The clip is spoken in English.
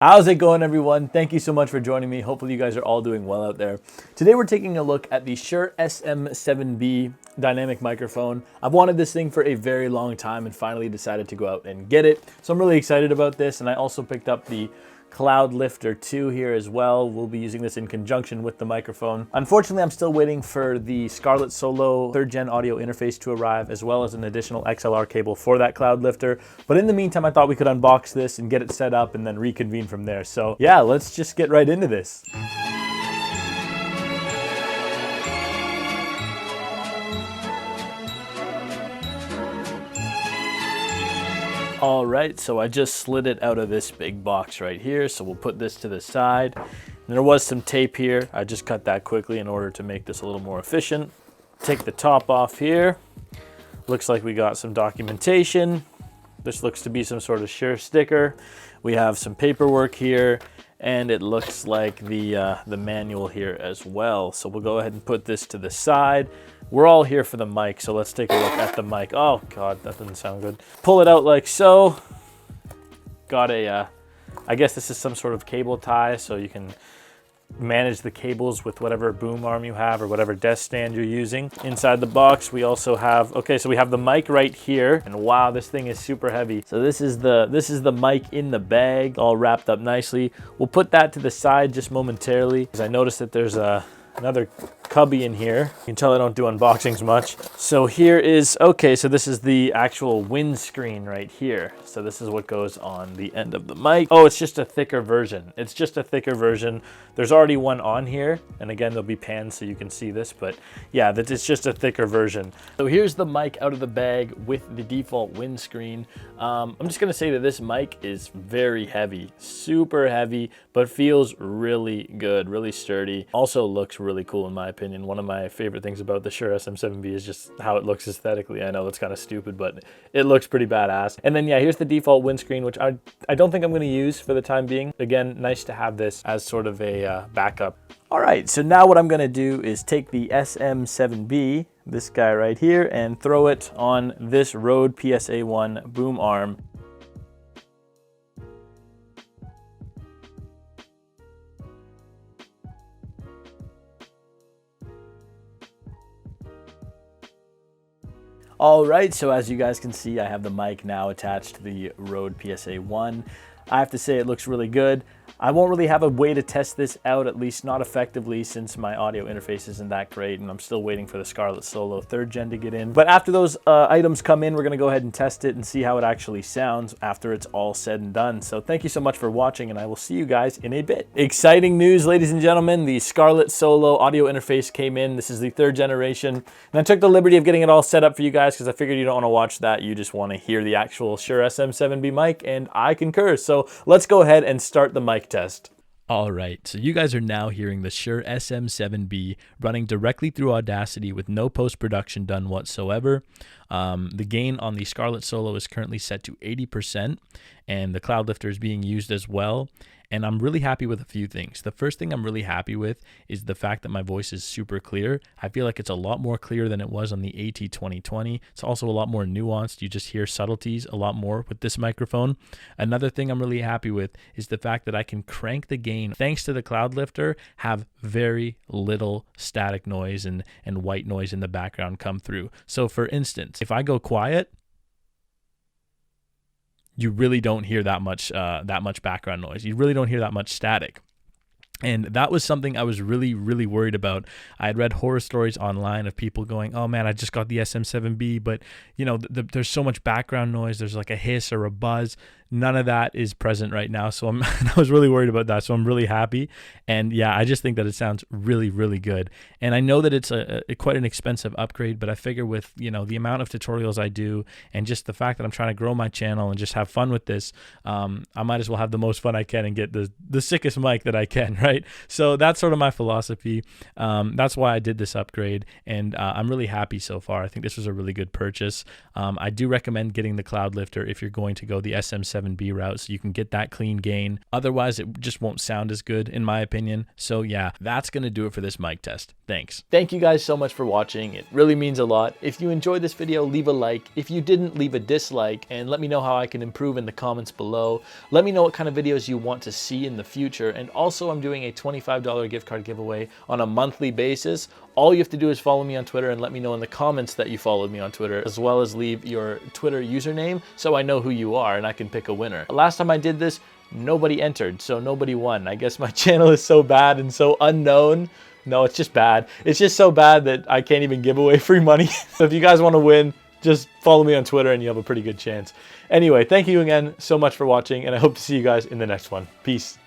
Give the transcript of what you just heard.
How's it going, everyone? Thank you so much for joining me. Hopefully you guys are all doing well out there. Today we're taking a look at the Shure SM7B dynamic microphone. I've wanted this thing for a very long time and finally decided to go out and get it. So I'm really excited about this, and I also picked up the Cloudlifter 2 here as well. We'll be using this in conjunction with the microphone. Unfortunately, I'm still waiting for the Scarlett Solo 3rd gen audio interface to arrive, as well as an additional XLR cable for that Cloudlifter. But in the meantime, I thought we could unbox this and get it set up and then reconvene from there. So yeah, let's just get right into this. All right, so I just slid it out of this big box right here. So we'll put this to the side. And there was some tape here. I just cut that quickly in order to make this a little more efficient. Take the top off here. Looks like we got some documentation. This looks to be some sort of Shure sticker. We have some paperwork here, and it looks like the manual here as well. So we'll go ahead and put this to the side. We're all here for the mic, so let's take a look at the mic. Oh God, that doesn't sound good. Pull it out like so. Got a, I guess this is some sort of cable tie, so you can manage the cables with whatever boom arm you have or whatever desk stand you're using. Inside the box, we also have, okay, so we have the mic right here, and wow, this thing is super heavy. So this is the mic in the bag, all wrapped up nicely. We'll put that to the side just momentarily, because I noticed that there's another cubby in here. You can tell I don't do unboxings much. So here is, okay, so this is the actual windscreen right here. So this is what goes on the end of the mic. Oh, it's just a thicker version. It's just a thicker version. There's already one on here. And again, there'll be pans so you can see this, but yeah, it's just a thicker version. So here's the mic out of the bag with the default windscreen. I'm just gonna say that this mic is very heavy, super heavy, but feels really good, really sturdy. Also looks really cool in my opinion. One of my favorite things about the Shure SM7B is just how it looks aesthetically. I know that's kind of stupid, but it looks pretty badass. And then yeah, here's the default windscreen, which I don't think I'm going to use for the time being. Again, nice to have this as sort of a backup. All right, so now what I'm going to do is take the SM7B, this guy right here, and throw it on this Rode PSA-1 boom arm. All right, so as you guys can see, I have the mic now attached to the Rode PSA-1. I have to say it looks really good. I won't really have a way to test this out, at least not effectively, since my audio interface isn't that great, and I'm still waiting for the Scarlett Solo 3rd gen to get in. But after those items come in, we're gonna go ahead and test it and see how it actually sounds after it's all said and done. So thank you so much for watching, and I will see you guys in a bit. Exciting news, ladies and gentlemen. The Scarlett Solo audio interface came in. This is the 3rd generation, and I took the liberty of getting it all set up for you guys because I figured you don't wanna watch that. You just wanna hear the actual Shure SM7B mic, and I concur. So let's go ahead and start the mic test. All right, so you guys are now hearing the Shure SM7B running directly through Audacity with no post-production done whatsoever. The gain on the Scarlett Solo is currently set to 80%, and the Cloudlifter is being used as well. And I'm really happy with a few things. The first thing I'm really happy with is the fact that my voice is super clear. I feel like it's a lot more clear than it was on the AT2020. It's also a lot more nuanced. You just hear subtleties a lot more with this microphone. Another thing I'm really happy with is the fact that I can crank the gain, thanks to the Cloudlifter, have very little static noise and white noise in the background come through. So for instance, if I go quiet, you really don't hear that much background noise. You really don't hear that much static. And that was something I was really, really worried about. I had read horror stories online of people going, oh man, I just got the SM7B, but you know, there's so much background noise. There's like a hiss or a buzz. None of that is present right now. So I was really worried about that. So I'm really happy. And yeah, I just think that it sounds really, really good. And I know that it's quite an expensive upgrade, but I figure with, you know, the amount of tutorials I do and just the fact that I'm trying to grow my channel and just have fun with this, I might as well have the most fun I can and get the sickest mic that I can, right? So that's sort of my philosophy. That's why I did this upgrade, and I'm really happy so far. I think this was a really good purchase. I do recommend getting the Cloudlifter if you're going to go the SM7 SM7B route so you can get that clean gain. Otherwise, it just won't sound as good in my opinion. So yeah, that's going to do it for this mic test. Thanks. Thank you guys so much for watching. It really means a lot. If you enjoyed this video, leave a like. If you didn't, leave a dislike, and let me know how I can improve in the comments below. Let me know what kind of videos you want to see in the future. And also, I'm doing a $25 gift card giveaway on a monthly basis. All you have to do is follow me on Twitter and let me know in the comments that you followed me on Twitter, as well as leave your Twitter username so I know who you are and I can pick a winner. Last time I did this, nobody entered, so nobody won. I guess my channel is so bad and so unknown. No, it's just bad. It's just so bad that I can't even give away free money. So if you guys want to win, just follow me on Twitter and you have a pretty good chance. Anyway, thank you again so much for watching, and I hope to see you guys in the next one. Peace.